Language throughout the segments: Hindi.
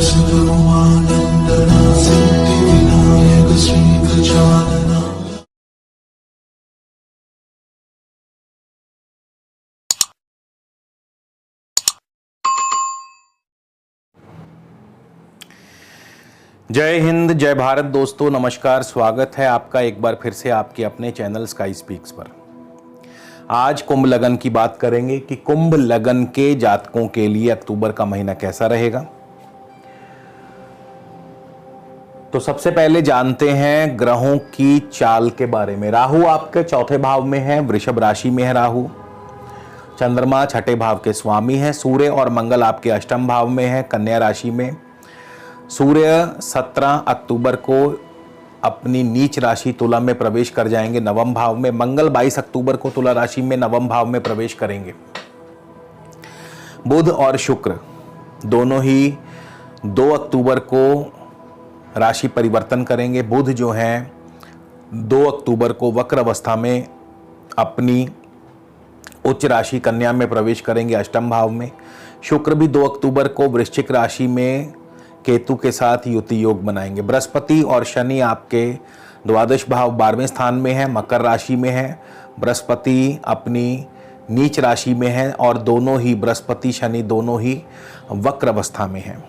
सद्गुरुमानन्दना सिद्धिविनायक श्रीगजानना। जय हिंद, जय भारत। दोस्तों नमस्कार, स्वागत है आपका एक बार फिर से आपके अपने चैनल स्काई स्पीक्स पर। आज कुंभ लगन की बात करेंगे कि कुंभ लगन के जातकों के लिए अक्टूबर का महीना कैसा रहेगा। तो सबसे पहले जानते हैं ग्रहों की चाल के बारे में। राहु आपके चौथे भाव में है, वृषभ राशि में है राहु। चंद्रमा छठे भाव के स्वामी है। सूर्य और मंगल आपके अष्टम भाव में है, कन्या राशि में। सूर्य 17 अक्टूबर को अपनी नीच राशि तुला में प्रवेश कर जाएंगे नवम भाव में। मंगल 22 अक्टूबर को तुला राशि में नवम भाव में प्रवेश करेंगे। बुध और शुक्र दोनों ही 2 अक्टूबर को राशि परिवर्तन करेंगे। बुध जो है 2 अक्टूबर को वक्र अवस्था में अपनी उच्च राशि कन्या में प्रवेश करेंगे अष्टम भाव में। शुक्र भी 2 अक्टूबर को वृश्चिक राशि में केतु के साथ युति योग बनाएंगे। बृहस्पति और शनि आपके द्वादश भाव 12वें स्थान में है, मकर राशि में है। बृहस्पति अपनी नीच राशि में है और दोनों ही बृहस्पति शनि दोनों ही वक्र अवस्था में हैं।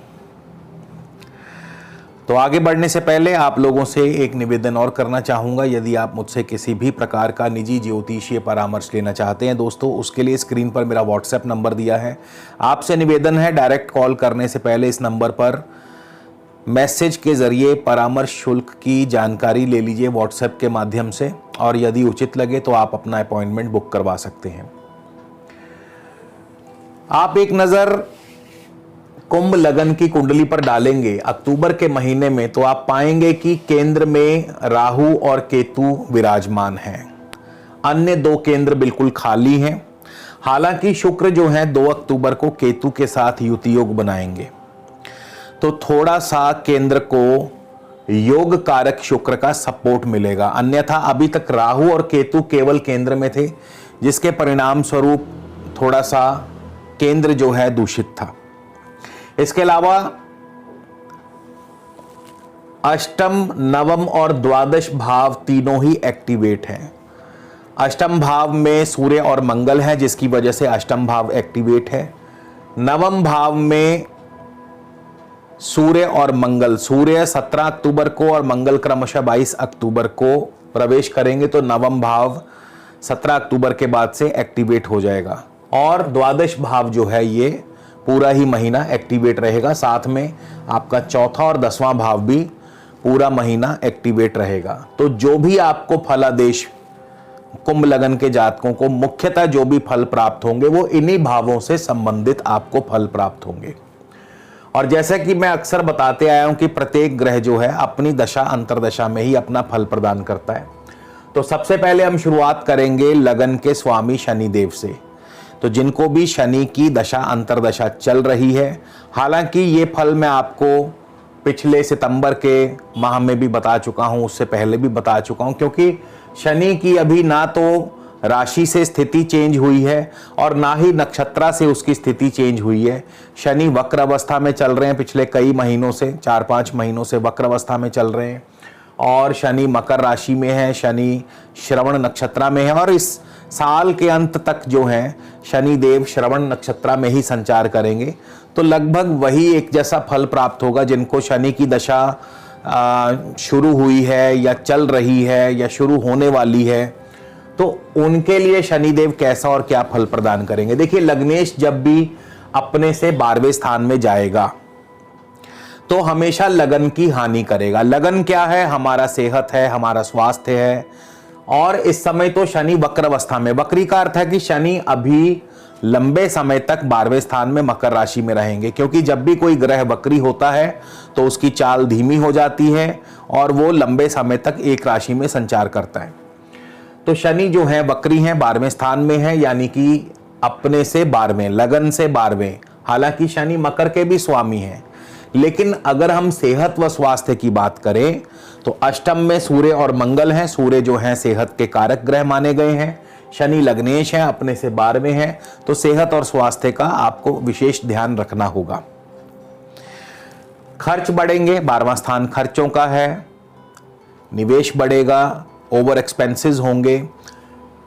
तो आगे बढ़ने से पहले आप लोगों से एक निवेदन और करना चाहूँगा। यदि आप मुझसे किसी भी प्रकार का निजी ज्योतिषीय परामर्श लेना चाहते हैं दोस्तों, उसके लिए स्क्रीन पर मेरा व्हाट्सएप नंबर दिया है। आपसे निवेदन है डायरेक्ट कॉल करने से पहले इस नंबर पर मैसेज के ज़रिए परामर्श शुल्क की जानकारी ले लीजिए व्हाट्सएप के माध्यम से, और यदि उचित लगे तो आप अपना अपॉइंटमेंट बुक करवा सकते हैं। आप एक नज़र कुंभ लगन की कुंडली पर डालेंगे अक्टूबर के महीने में तो आप पाएंगे कि केंद्र में राहु और केतु विराजमान हैं। अन्य 2 केंद्र बिल्कुल खाली हैं। हालांकि शुक्र जो है 2 अक्टूबर को केतु के साथ युति योग बनाएंगे, तो थोड़ा सा केंद्र को योग कारक शुक्र का सपोर्ट मिलेगा। अन्यथा अभी तक राहु और केतु केवल केंद्र में थे, जिसके परिणाम स्वरूप थोड़ा सा केंद्र जो है दूषित था। इसके अलावा अष्टम, नवम और द्वादश भाव तीनों ही एक्टिवेट हैं। अष्टम भाव में सूर्य और मंगल है, जिसकी वजह से अष्टम भाव एक्टिवेट है। नवम भाव में सूर्य और मंगल, सूर्य 17 अक्टूबर को और मंगल क्रमशः 22 अक्टूबर को प्रवेश करेंगे, तो नवम भाव 17 अक्टूबर के बाद से एक्टिवेट हो जाएगा। और द्वादश भाव जो है ये पूरा ही महीना एक्टिवेट रहेगा। साथ में आपका चौथा और 10वां भाव भी पूरा महीना एक्टिवेट रहेगा। तो जो भी आपको फलादेश कुंभ लगन के जातकों को मुख्यतः जो भी फल प्राप्त होंगे वो इन्हीं भावों से संबंधित आपको फल प्राप्त होंगे। और जैसा कि मैं अक्सर बताते आया हूं कि प्रत्येक ग्रह जो है अपनी दशा अंतरदशा में ही अपना फल प्रदान करता है। तो सबसे पहले हम शुरुआत करेंगे लगन के स्वामी शनिदेव से। तो जिनको भी शनि की दशा अंतरदशा चल रही है, हालांकि ये फल मैं आपको पिछले सितंबर के माह में भी बता चुका हूं, उससे पहले भी बता चुका हूं, क्योंकि शनि की अभी ना तो राशि से स्थिति चेंज हुई है और ना ही नक्षत्रा से उसकी स्थिति चेंज हुई है। शनि वक्र अवस्था में चल रहे हैं पिछले कई महीनों से, 4-5 महीनों से वक्र अवस्था में चल रहे हैं। और शनि मकर राशि में है, शनि श्रवण नक्षत्रा में है, और इस साल के अंत तक जो है शनि देव श्रवण नक्षत्रा में ही संचार करेंगे। तो लगभग वही एक जैसा फल प्राप्त होगा जिनको शनि की दशा शुरू हुई है या चल रही है या शुरू होने वाली है, तो उनके लिए शनिदेव कैसा और क्या फल प्रदान करेंगे। देखिए, लग्नेश जब भी अपने से 12वें स्थान में जाएगा तो हमेशा लगन की हानि करेगा। लगन क्या है? हमारा सेहत है, हमारा स्वास्थ्य है। और इस समय तो शनि वक्र अवस्था में, वक्री का अर्थ है कि शनि अभी लंबे समय तक 12वें स्थान में मकर राशि में रहेंगे, क्योंकि जब भी कोई ग्रह वक्री होता है तो उसकी चाल धीमी हो जाती है और वो लंबे समय तक एक राशि में संचार करता है। तो शनि जो है वक्री हैं, 12वें स्थान में है, यानी कि अपने से 12वें, लगन से 12वें। हालांकि शनि मकर के भी स्वामी हैं, लेकिन अगर हम सेहत व स्वास्थ्य की बात करें तो अष्टम में सूर्य और मंगल हैं। सूर्य जो है सेहत के कारक ग्रह माने गए हैं। शनि लग्नेश है, अपने से 12वें हैं, तो सेहत और स्वास्थ्य का आपको विशेष ध्यान रखना होगा। खर्च बढ़ेंगे, 12वां स्थान खर्चों का है, निवेश बढ़ेगा, ओवर एक्सपेंसेस होंगे।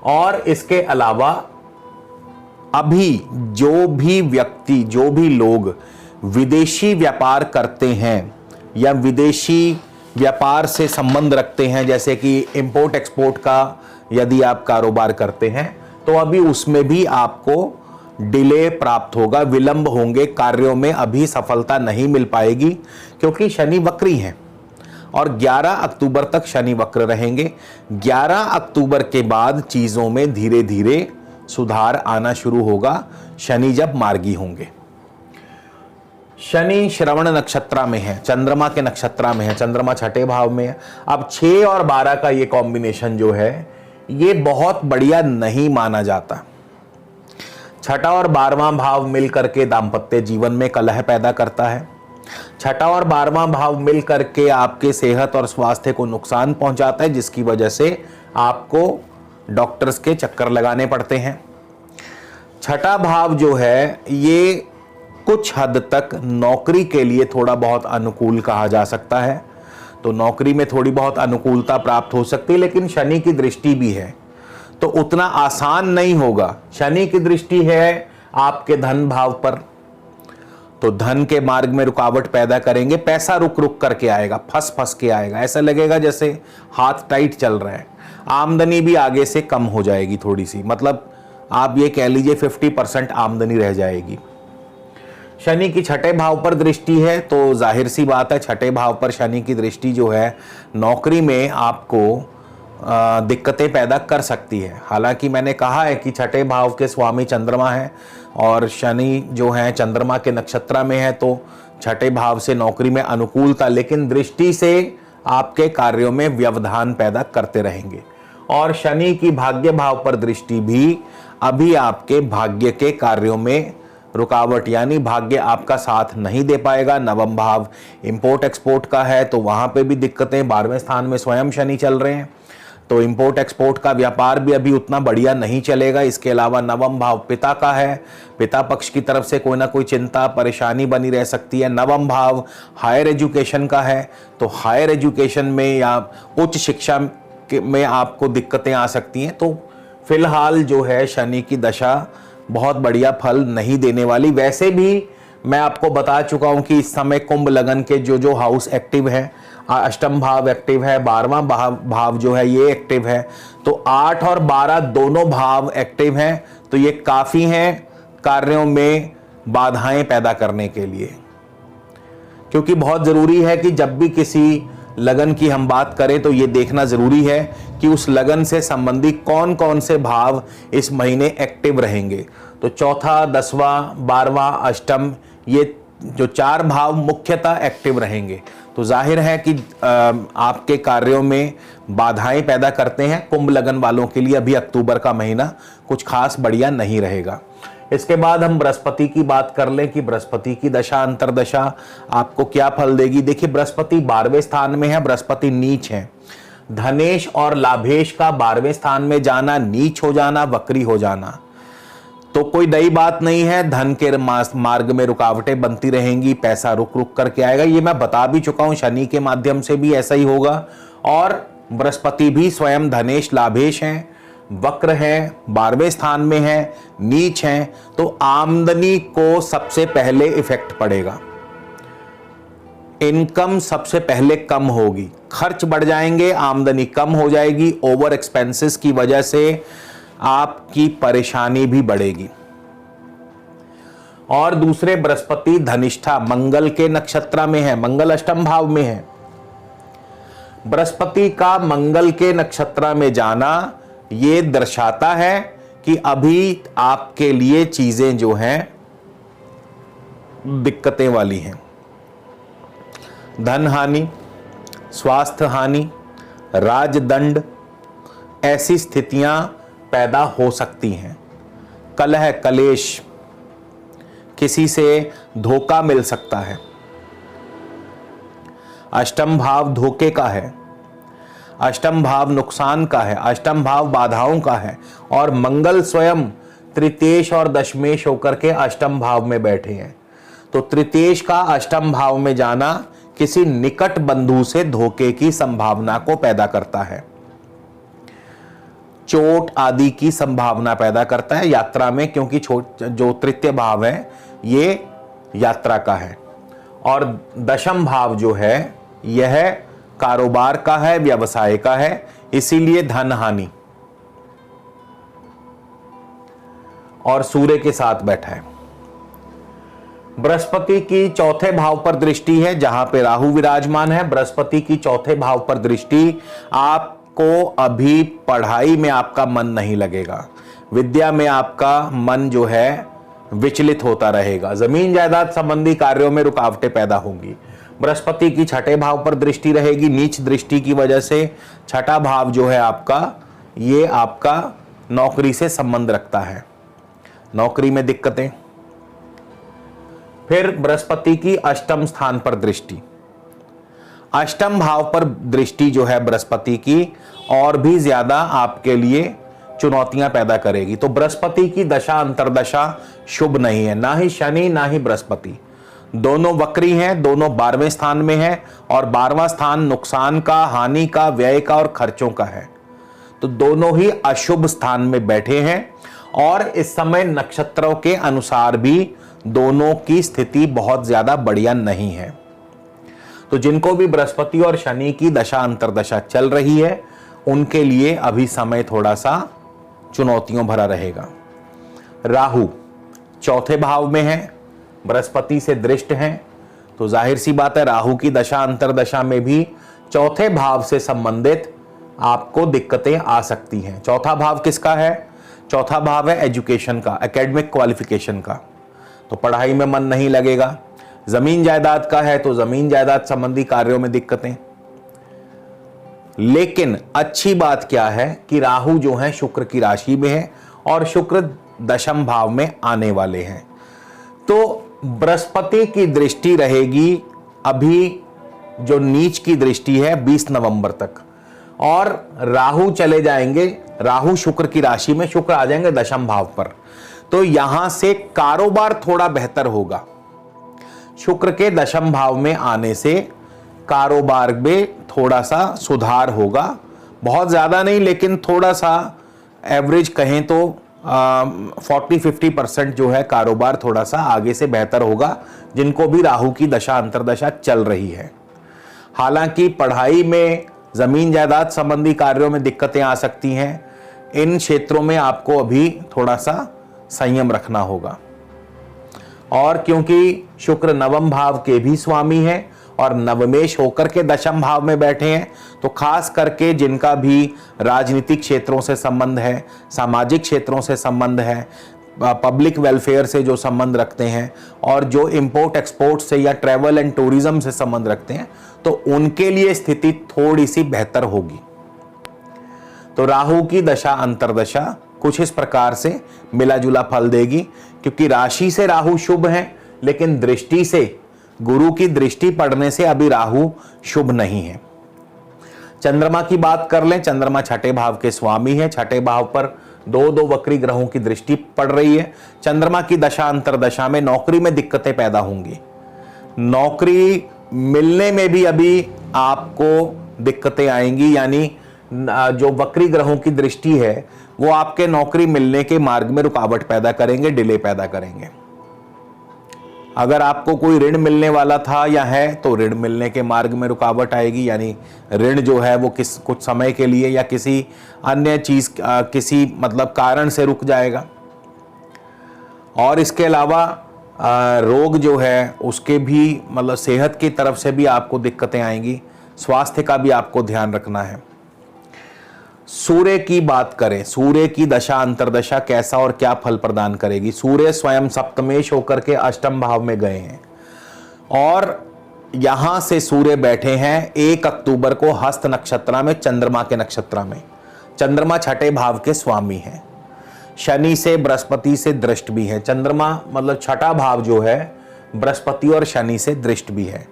और इसके अलावा अभी जो भी व्यक्ति, जो भी लोग विदेशी व्यापार करते हैं या विदेशी व्यापार से संबंध रखते हैं, जैसे कि इंपोर्ट एक्सपोर्ट का यदि आप कारोबार करते हैं, तो अभी उसमें भी आपको डिले प्राप्त होगा, विलंब होंगे, कार्यों में अभी सफलता नहीं मिल पाएगी, क्योंकि शनि वक्री हैं और 11 अक्टूबर तक शनि वक्र रहेंगे। 11 अक्टूबर के बाद चीजों में धीरे धीरे सुधार आना शुरू होगा, शनि जब मार्गी होंगे। शनि श्रवण नक्षत्र में है, चंद्रमा के नक्षत्र में है, चंद्रमा छठे भाव में है। अब 6 और 12 का ये कॉम्बिनेशन जो है ये बहुत बढ़िया नहीं माना जाता। छठा और 12वां भाव मिलकर के दाम्पत्य जीवन में कलह पैदा करता है। छठा और 12वां भाव मिलकर के आपके सेहत और स्वास्थ्य को नुकसान पहुंचाता है, जिसकी वजह से आपको डॉक्टर्स के चक्कर लगाने पड़ते हैं। छठा भाव जो है ये कुछ हद तक नौकरी के लिए थोड़ा बहुत अनुकूल कहा जा सकता है, तो नौकरी में थोड़ी बहुत अनुकूलता प्राप्त हो सकती है, लेकिन शनि की दृष्टि भी है तो उतना आसान नहीं होगा। शनि की दृष्टि है आपके धन भाव पर, तो धन के मार्ग में रुकावट पैदा करेंगे, पैसा रुक रुक करके आएगा, फंस फंस के आएगा, ऐसा लगेगा जैसे हाथ टाइट चल रहा है। आमदनी भी आगे से कम हो जाएगी थोड़ी सी, मतलब आप ये कह लीजिए 50% आमदनी रह जाएगी। शनि की छठे भाव पर दृष्टि है, तो जाहिर सी बात है छठे भाव पर शनि की दृष्टि जो है नौकरी में आपको दिक्कतें पैदा कर सकती है। हालांकि मैंने कहा है कि छठे भाव के स्वामी चंद्रमा है और शनि जो है चंद्रमा के नक्षत्र में है, तो छठे भाव से नौकरी में अनुकूलता, लेकिन दृष्टि से आपके कार्यों में व्यवधान पैदा करते रहेंगे। और शनि की भाग्य भाव पर दृष्टि भी अभी आपके भाग्य के कार्यों में रुकावट, यानी भाग्य आपका साथ नहीं दे पाएगा। नवम भाव इंपोर्ट एक्सपोर्ट का है, तो वहां पे भी दिक्कतें, 12वें स्थान में स्वयं शनि चल रहे हैं, तो इंपोर्ट एक्सपोर्ट का व्यापार भी अभी उतना बढ़िया नहीं चलेगा। इसके अलावा नवम भाव पिता का है, पिता पक्ष की तरफ से कोई ना कोई चिंता परेशानी बनी रह सकती है। नवम भाव हायर एजुकेशन का है, तो हायर एजुकेशन में या उच्च शिक्षा में आपको दिक्कतें आ सकती हैं। तो फिलहाल जो है शनि की दशा बहुत बढ़िया फल नहीं देने वाली। वैसे भी मैं आपको बता चुका हूं कि इस समय कुंभ लगन के जो हाउस एक्टिव है, अष्टम भाव एक्टिव है, 12वां भाव जो है ये एक्टिव है, तो 8 और 12 दोनों भाव एक्टिव हैं, तो ये काफी हैं कार्यों में बाधाएं पैदा करने के लिए। क्योंकि बहुत जरूरी है कि जब भी किसी लगन की हम बात करें तो ये देखना जरूरी है कि उस लगन से संबंधित कौन कौन से भाव इस महीने एक्टिव रहेंगे। तो चौथा, 10वां, 12वां, अष्टम, ये जो 4 भाव मुख्यतः एक्टिव रहेंगे, तो जाहिर है कि आपके कार्यों में बाधाएं पैदा करते हैं। कुंभ लगन वालों के लिए अभी अक्टूबर का महीना कुछ खास बढ़िया नहीं रहेगा। इसके बाद हम बृहस्पति की बात कर लें कि बृहस्पति की दशा अंतरदशा आपको क्या फल देगी। देखिए बृहस्पति 12वें स्थान में है, बृहस्पति नीच है। धनेश और लाभेश का 12वें स्थान में जाना, नीच हो जाना, वक्री हो जाना तो कोई नई बात नहीं है। धन के मार्ग में रुकावटें बनती रहेंगी, पैसा रुक रुक करके आएगा, ये मैं बता भी चुका हूं। शनि के माध्यम से भी ऐसा ही होगा। और बृहस्पति भी स्वयं धनेश लाभेश हैं, वक्र है, 12वें स्थान में है, नीच है, तो आमदनी को सबसे पहले इफेक्ट पड़ेगा। इनकम सबसे पहले कम होगी, खर्च बढ़ जाएंगे, आमदनी कम हो जाएगी, ओवर एक्सपेंसेस की वजह से आपकी परेशानी भी बढ़ेगी। और दूसरे बृहस्पति धनिष्ठा मंगल के नक्षत्र में है, मंगल अष्टम भाव में है। बृहस्पति का मंगल के नक्षत्र में जाना ये दर्शाता है कि अभी आपके लिए चीजें जो हैं दिक्कतें वाली हैं। धन हानि, स्वास्थ्य हानि, राजदंड, ऐसी स्थितियां पैदा हो सकती हैं। कलह कलेश, किसी से धोखा मिल सकता है। अष्टम भाव धोखे का है, अष्टम भाव नुकसान का है, अष्टम भाव बाधाओं का है, और मंगल स्वयं तृतीयेश और दशमेश होकर के अष्टम भाव में बैठे हैं। तो तृतीयेश का अष्टम भाव में जाना किसी निकट बंधु से धोखे की संभावना को पैदा करता है, चोट आदि की संभावना पैदा करता है यात्रा में, क्योंकि जो तृतीय भाव है ये यात्रा का है। और दशम भाव जो है यह कारोबार का है, व्यवसाय का है, इसीलिए धन हानि। और सूर्य के साथ बैठा है। बृहस्पति की चौथे भाव पर दृष्टि है, जहां पे राहु विराजमान है। बृहस्पति की चौथे भाव पर दृष्टि, आपको अभी पढ़ाई में आपका मन नहीं लगेगा, विद्या में आपका मन जो है विचलित होता रहेगा, जमीन जायदाद संबंधी कार्यों में रुकावटें पैदा होंगी। बृहस्पति की छठे भाव पर दृष्टि रहेगी, नीच दृष्टि की वजह से छठा भाव जो है आपका, ये आपका नौकरी से संबंध रखता है, नौकरी में दिक्कतें। फिर बृहस्पति की अष्टम स्थान पर दृष्टि, अष्टम भाव पर दृष्टि जो है बृहस्पति की और भी ज्यादा आपके लिए चुनौतियां पैदा करेगी। तो बृहस्पति की दशा अंतरदशा शुभ नहीं है, ना ही शनि ना ही बृहस्पति, दोनों वक्री हैं, दोनों 12वें स्थान में हैं और 12वां स्थान नुकसान का, हानि का, व्यय का और खर्चों का है। तो दोनों ही अशुभ स्थान में बैठे हैं और इस समय नक्षत्रों के अनुसार भी दोनों की स्थिति बहुत ज्यादा बढ़िया नहीं है। तो जिनको भी बृहस्पति और शनि की दशा अंतरदशा चल रही है उनके लिए अभी समय थोड़ा सा चुनौतियों भरा रहेगा। राहु चौथे भाव में है, बृहस्पति से दृष्ट हैं, तो जाहिर सी बात है राहु की दशा अंतरदशा में भी चौथे भाव से संबंधित आपको दिक्कतें आ सकती हैं। चौथा भाव किसका है? चौथा भाव है एजुकेशन का, एकेडमिक क्वालिफिकेशन का, तो पढ़ाई में मन नहीं लगेगा। जमीन जायदाद का है तो जमीन जायदाद संबंधी कार्यों में दिक्कतें। लेकिन अच्छी बात क्या है कि राहु जो है शुक्र की राशि में है और शुक्र दशम भाव में आने वाले हैं, तो बृहस्पति की दृष्टि रहेगी अभी जो नीच की दृष्टि है 20 नवंबर तक, और राहु चले जाएंगे, राहु शुक्र की राशि में, शुक्र आ जाएंगे दशम भाव पर, तो यहां से कारोबार थोड़ा बेहतर होगा। शुक्र के दशम भाव में आने से कारोबार में थोड़ा सा सुधार होगा, बहुत ज्यादा नहीं लेकिन थोड़ा सा, एवरेज कहें तो 40-50% जो है कारोबार थोड़ा सा आगे से बेहतर होगा जिनको भी राहु की दशा अंतरदशा चल रही है। हालांकि पढ़ाई में, जमीन जायदाद संबंधी कार्यों में दिक्कतें आ सकती हैं, इन क्षेत्रों में आपको अभी थोड़ा सा संयम रखना होगा। और क्योंकि शुक्र नवम भाव के भी स्वामी है और नवमेश होकर के दशम भाव में बैठे हैं, तो खास करके जिनका भी राजनीतिक क्षेत्रों से संबंध है, सामाजिक क्षेत्रों से संबंध है, पब्लिक वेलफेयर से जो संबंध रखते हैं और जो इंपोर्ट एक्सपोर्ट से या ट्रैवल एंड टूरिज्म से संबंध रखते हैं, तो उनके लिए स्थिति थोड़ी सी बेहतर होगी। तो राहु की दशा अंतरदशा कुछ इस प्रकार से मिला जुला फल देगी, क्योंकि राशि से राहु शुभ है लेकिन दृष्टि से, गुरु की दृष्टि पड़ने से अभी राहु शुभ नहीं है। चंद्रमा की बात कर लें, चंद्रमा छठे भाव के स्वामी है, छठे भाव पर दो वक्री ग्रहों की दृष्टि पड़ रही है। चंद्रमा की दशा अंतरदशा में नौकरी में दिक्कतें पैदा होंगी, नौकरी मिलने में भी अभी आपको दिक्कतें आएंगी, यानी जो वक्री ग्रहों की दृष्टि है वो आपके नौकरी मिलने के मार्ग में रुकावट पैदा करेंगे, डिले पैदा करेंगे। अगर आपको कोई ऋण मिलने वाला था या है तो ऋण मिलने के मार्ग में रुकावट आएगी, यानी ऋण जो है वो कुछ समय के लिए या किसी अन्य चीज, किसी मतलब कारण से रुक जाएगा। और इसके अलावा रोग जो है उसके भी मतलब सेहत की तरफ से भी आपको दिक्कतें आएंगी, स्वास्थ्य का भी आपको ध्यान रखना है। सूर्य की बात करें, सूर्य की दशा अंतरदशा कैसा और क्या फल प्रदान करेगी। सूर्य स्वयं सप्तमेश होकर के अष्टम भाव में गए हैं और यहां से सूर्य बैठे हैं 1 अक्टूबर को हस्त नक्षत्र में, चंद्रमा के नक्षत्र में। चंद्रमा छठे भाव के स्वामी हैं, शनि से बृहस्पति से दृष्ट भी है। चंद्रमा मतलब छठा भाव जो है बृहस्पति और शनि से दृष्ट भी है।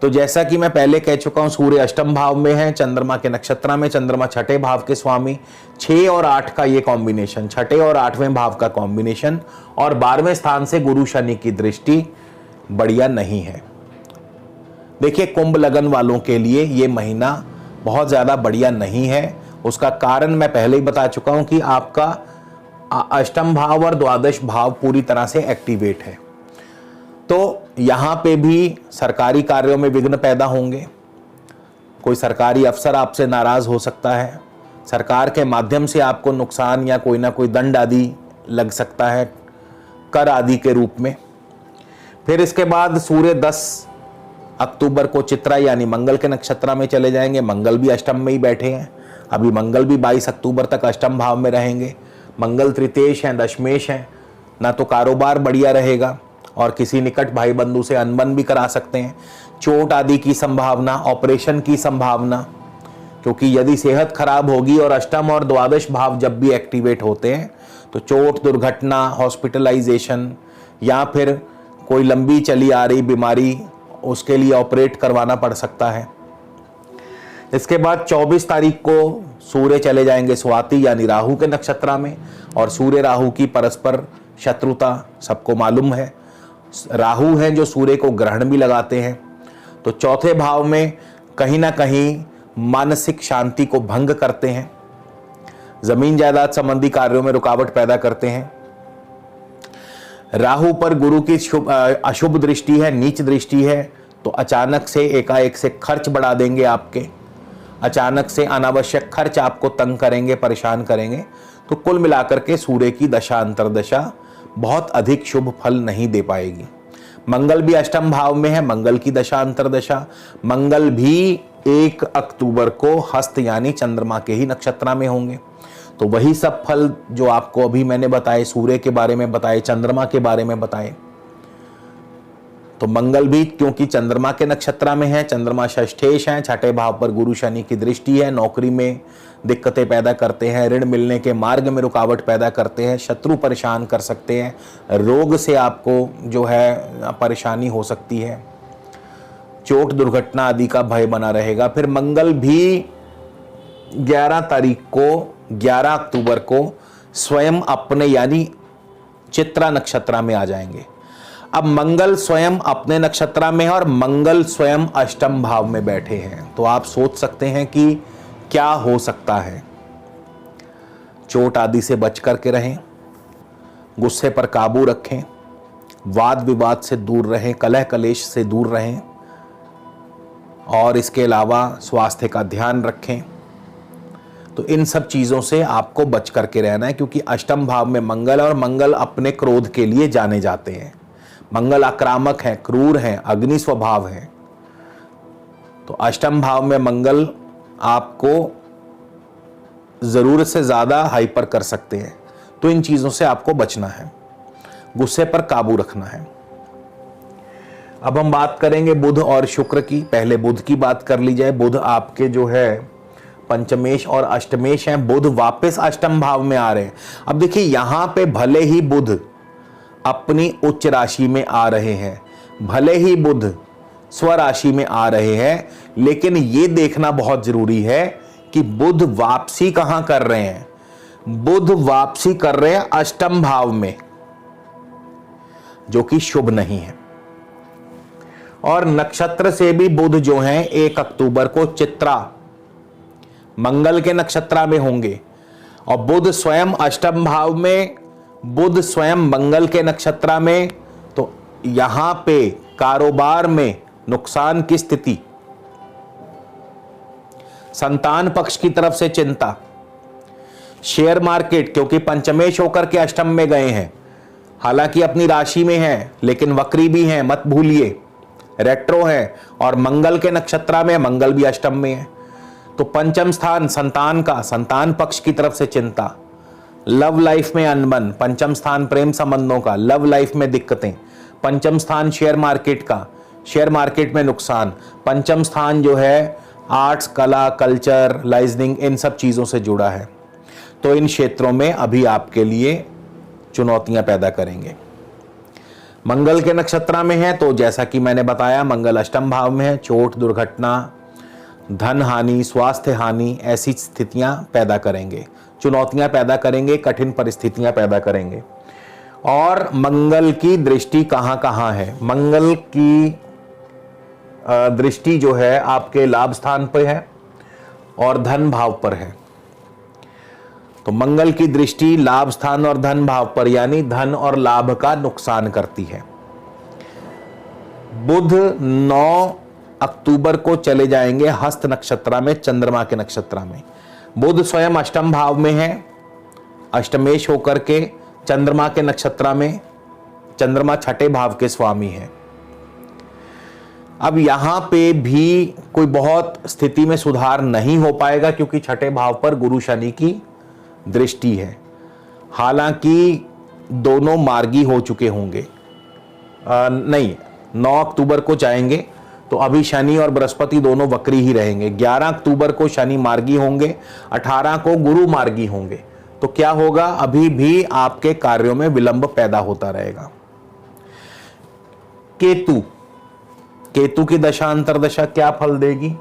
तो जैसा कि मैं पहले कह चुका हूं, सूर्य अष्टम भाव में है चंद्रमा के नक्षत्र में, चंद्रमा छठे भाव के स्वामी, 6 और 8 का ये कॉम्बिनेशन, छठे और 8वें भाव का कॉम्बिनेशन, और 12वें स्थान से गुरु शनि की दृष्टि, बढ़िया नहीं है। देखिए, कुंभ लगन वालों के लिए ये महीना बहुत ज़्यादा बढ़िया नहीं है। उसका कारण मैं पहले ही बता चुका हूं कि आपका अष्टम भाव और द्वादश भाव पूरी तरह से एक्टिवेट है। तो यहाँ पे भी सरकारी कार्यों में विघ्न पैदा होंगे। कोई सरकारी अफसर आपसे नाराज़ हो सकता है। सरकार के माध्यम से आपको नुकसान या कोई ना कोई दंड आदि लग सकता है, कर आदि के रूप में। फिर इसके बाद सूर्य 10 अक्टूबर को चित्रा यानी मंगल के नक्षत्र में चले जाएंगे। मंगल भी अष्टम में ही बैठे हैं। अभी मंगल भी 22 अक्टूबर तक अष्टम भाव में रहेंगे। मंगल तृतीयेश हैं, दशमेश हैं। ना तो कारोबार बढ़िया रहेगा और किसी निकट भाई बंधु से अनबन भी करा सकते हैं। चोट आदि की संभावना, ऑपरेशन की संभावना, क्योंकि यदि सेहत खराब होगी और अष्टम और द्वादश भाव जब भी एक्टिवेट होते हैं तो चोट, दुर्घटना, हॉस्पिटलाइजेशन या फिर कोई लंबी चली आ रही बीमारी, उसके लिए ऑपरेट करवाना पड़ सकता है। इसके बाद 24 तारीख को सूर्य चले जाएंगे स्वाति यानी राहु के नक्षत्र में, और सूर्य राहु की परस्पर शत्रुता सबको मालूम है। राहु हैं जो सूर्य को ग्रहण भी लगाते हैं। तो चौथे भाव में कहीं ना कहीं मानसिक शांति को भंग करते हैं, जमीन जायदाद संबंधी कार्यों में रुकावट पैदा करते हैं। राहु पर गुरु की अशुभ दृष्टि है, नीच दृष्टि है, तो अचानक से एकाएक से खर्च बढ़ा देंगे आपके। अचानक से अनावश्यक खर्च आपको तंग करेंगे, परेशान करेंगे। तो कुल मिलाकर के सूर्य की दशा अंतर्दशा बहुत अधिक शुभ फल नहीं दे पाएगी। मंगल भी अष्टम भाव में है, मंगल की दशा अंतर्दशा। मंगल भी 1 अक्टूबर को हस्त यानी चंद्रमा के ही नक्षत्र में होंगे। तो वही सब फल जो आपको अभी मैंने बताए, सूर्य के बारे में बताए, चंद्रमा के बारे में बताए। तो मंगल भी क्योंकि चंद्रमा के नक्षत्र में है, चंद्रमा षष्ठेश हैं, छठे भाव पर गुरु शनि की दृष्टि है, नौकरी में दिक्कतें पैदा करते हैं, ऋण मिलने के मार्ग में रुकावट पैदा करते हैं, शत्रु परेशान कर सकते हैं, रोग से आपको जो है परेशानी हो सकती है, चोट दुर्घटना आदि का भय बना रहेगा। फिर मंगल भी 11 तारीख को 11 अक्टूबर को स्वयं अपने यानी चित्रा नक्षत्र में आ जाएंगे। अब मंगल स्वयं अपने नक्षत्र में है और मंगल स्वयं अष्टम भाव में बैठे हैं। तो आप सोच सकते हैं कि क्या हो सकता है। चोट आदि से बच करके रहें, गुस्से पर काबू रखें, वाद विवाद से दूर रहें, कलह कलेश से दूर रहें, और इसके अलावा स्वास्थ्य का ध्यान रखें। तो इन सब चीज़ों से आपको बच करके रहना है, क्योंकि अष्टम भाव में मंगल, और मंगल अपने क्रोध के लिए जाने जाते हैं। मंगल आक्रामक हैं, क्रूर हैं, अग्नि स्वभाव हैं। तो अष्टम भाव में मंगल आपको ज़रूरत से ज़्यादा हाइपर कर सकते हैं। तो इन चीज़ों से आपको बचना है, गुस्से पर काबू रखना है। अब हम बात करेंगे बुध और शुक्र की। पहले बुध की बात कर ली जाए। बुध आपके जो है पंचमेश और अष्टमेश हैं। बुध वापस अष्टम भाव में आ रहे हैं। अब देखिए, यहां पे भले ही बुध अपनी उच्च राशि में आ रहे हैं, भले ही बुध स्वराशि में आ रहे हैं, लेकिन ये देखना बहुत जरूरी है कि बुध वापसी कहां कर रहे हैं। बुध वापसी कर रहे हैं अष्टम भाव में, जो कि शुभ नहीं है। और नक्षत्र से भी बुध जो हैं 1 अक्टूबर को चित्रा मंगल के नक्षत्र में होंगे, और बुध स्वयं अष्टम भाव में, बुध स्वयं मंगल के नक्षत्र में। तो यहां पे कारोबार में नुकसान की स्थिति, संतान पक्ष की तरफ से चिंता, शेयर मार्केट क्योंकि पंचमेश होकर के अष्टम में गए हैं, हालांकि अपनी राशि में है लेकिन वक्री भी हैं, मत भूलिए, रेट्रो है, और मंगल के नक्षत्र में, मंगल भी अष्टम में है। तो पंचम स्थान संतान का, संतान पक्ष की तरफ से चिंता, लव लाइफ में अनबन, पंचम स्थान प्रेम संबंधों का, लव लाइफ में दिक्कतें, पंचम स्थान शेयर मार्केट का, शेयर मार्केट में नुकसान, पंचम स्थान जो है आर्ट्स, कला, कल्चर, लाइजनिंग, इन सब चीज़ों से जुड़ा है। तो इन क्षेत्रों में अभी आपके लिए चुनौतियां पैदा करेंगे। मंगल के नक्षत्र में है तो जैसा कि मैंने बताया, मंगल अष्टम भाव में है। चोट, दुर्घटना, धन हानि, स्वास्थ्य हानि, ऐसी स्थितियां पैदा करेंगे, चुनौतियां पैदा करेंगे, कठिन परिस्थितियां पैदा करेंगे। और मंगल की दृष्टि कहां कहां है? मंगल की दृष्टि जो है आपके लाभ स्थान पर है और धन भाव पर है। तो मंगल की दृष्टि लाभ स्थान और धन भाव पर, यानी धन और लाभ का नुकसान करती है। बुध 9 अक्टूबर को चले जाएंगे हस्त नक्षत्र में, चंद्रमा के नक्षत्र में। बुध स्वयं अष्टम भाव में है, अष्टमेश होकर के चंद्रमा के नक्षत्र में। चंद्रमा छठे भाव के स्वामी है। अब यहां पे भी कोई बहुत स्थिति में सुधार नहीं हो पाएगा क्योंकि छठे भाव पर गुरु शनि की दृष्टि है। हालांकि दोनों मार्गी हो चुके होंगे, नहीं 9 अक्टूबर को जाएंगे तो अभी शनि और बृहस्पति दोनों वक्री ही रहेंगे। 11 अक्टूबर को शनि मार्गी होंगे, 18 को गुरु मार्गी होंगे। तो क्या होगा, अभी भी आपके कार्यों में विलंब पैदा होता रहेगा। केतु की दशा अंतरदशा क्या फल देगी?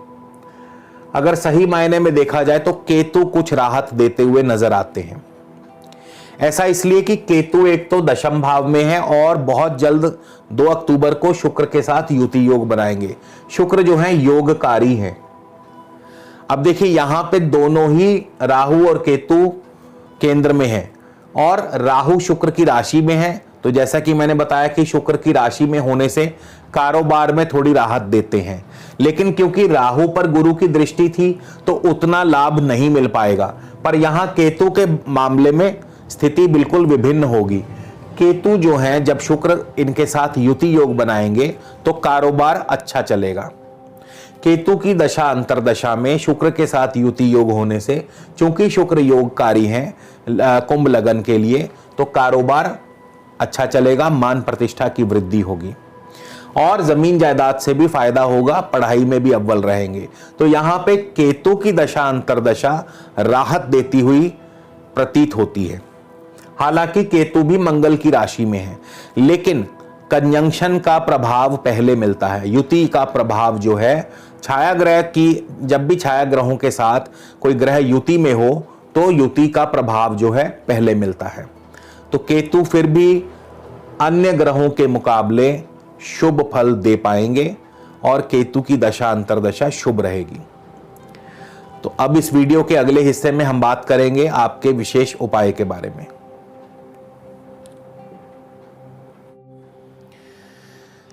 अगर सही मायने में देखा जाए तो केतु कुछ राहत देते हुए नजर आते हैं। ऐसा इसलिए कि केतु एक तो दशम भाव में है और बहुत जल्द 2 अक्टूबर को शुक्र के साथ युति योग बनाएंगे। शुक्र जो है योगकारी है। अब देखिए यहां पे दोनों ही राहु और केतु केंद्र में है और राहु शुक्र की राशि में है। तो जैसा कि मैंने बताया कि शुक्र की राशि में होने से कारोबार में थोड़ी राहत देते हैं, लेकिन क्योंकि राहु पर गुरु की दृष्टि थी तो उतना लाभ नहीं मिल पाएगा। पर यहां केतु के मामले में स्थिति बिल्कुल विभिन्न होगी। केतु जो है जब शुक्र इनके साथ युति योग बनाएंगे तो कारोबार अच्छा चलेगा। केतु की दशा अंतरदशा में शुक्र के साथ युति योग होने से, चूंकि शुक्र योगकारी हैं कुंभ लगन के लिए, तो कारोबार अच्छा चलेगा, मान प्रतिष्ठा की वृद्धि होगी और जमीन जायदाद से भी फायदा होगा, पढ़ाई में भी अव्वल रहेंगे। तो यहां पे केतु की दशा अंतरदशा राहत देती हुई प्रतीत होती है। हालांकि केतु भी मंगल की राशि में है, लेकिन कंजंक्शन का प्रभाव पहले मिलता है। युति का प्रभाव जो है छाया ग्रह की, जब भी छाया ग्रहों के साथ कोई ग्रह युति में हो तो युति का प्रभाव जो है पहले मिलता है। तो केतु फिर भी अन्य ग्रहों के मुकाबले शुभ फल दे पाएंगे और केतु की दशा अंतरदशा शुभ रहेगी। तो अब इस वीडियो के अगले हिस्से में हम बात करेंगे आपके विशेष उपाय के बारे में।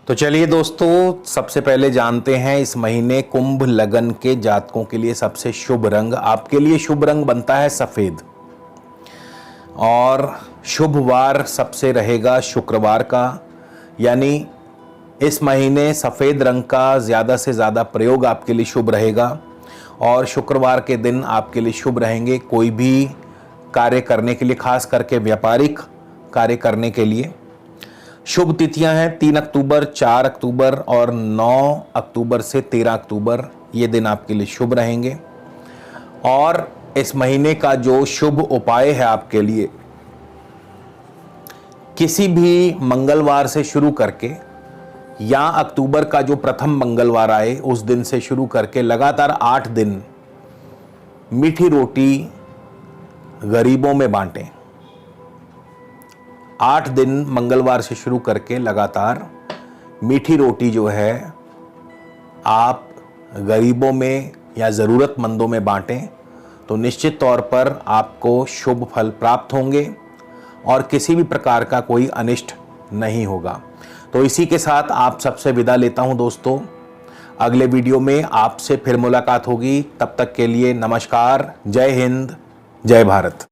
तो चलिए दोस्तों, सबसे पहले जानते हैं इस महीने कुंभ लगन के जातकों के लिए सबसे शुभ रंग। आपके लिए शुभ रंग बनता है सफेद और शुभ वार सबसे रहेगा शुक्रवार का, यानी इस महीने सफेद रंग का ज्यादा से ज्यादा प्रयोग आपके लिए शुभ रहेगा और शुक्रवार के दिन आपके लिए शुभ रहेंगे कोई भी कार्य करने के लिए, खास करके व्यापारिक कार्य करने के लिए। शुभ तिथियां हैं 3 अक्टूबर, 4 अक्टूबर और 9 अक्टूबर से 13 अक्टूबर, ये दिन आपके लिए शुभ रहेंगे। और इस महीने का जो शुभ उपाय है आपके लिए, किसी भी मंगलवार से शुरू करके या अक्टूबर का जो प्रथम मंगलवार आए उस दिन से शुरू करके लगातार 8 दिन मीठी रोटी गरीबों में बांटें। 8 दिन मंगलवार से शुरू करके लगातार मीठी रोटी जो है आप गरीबों में या ज़रूरतमंदों में बांटें, तो निश्चित तौर पर आपको शुभ फल प्राप्त होंगे और किसी भी प्रकार का कोई अनिष्ट नहीं होगा। तो इसी के साथ आप सबसे विदा लेता हूं दोस्तों। अगले वीडियो में आपसे फिर मुलाकात होगी। तब तक के लिए नमस्कार, जय हिंद, जय भारत।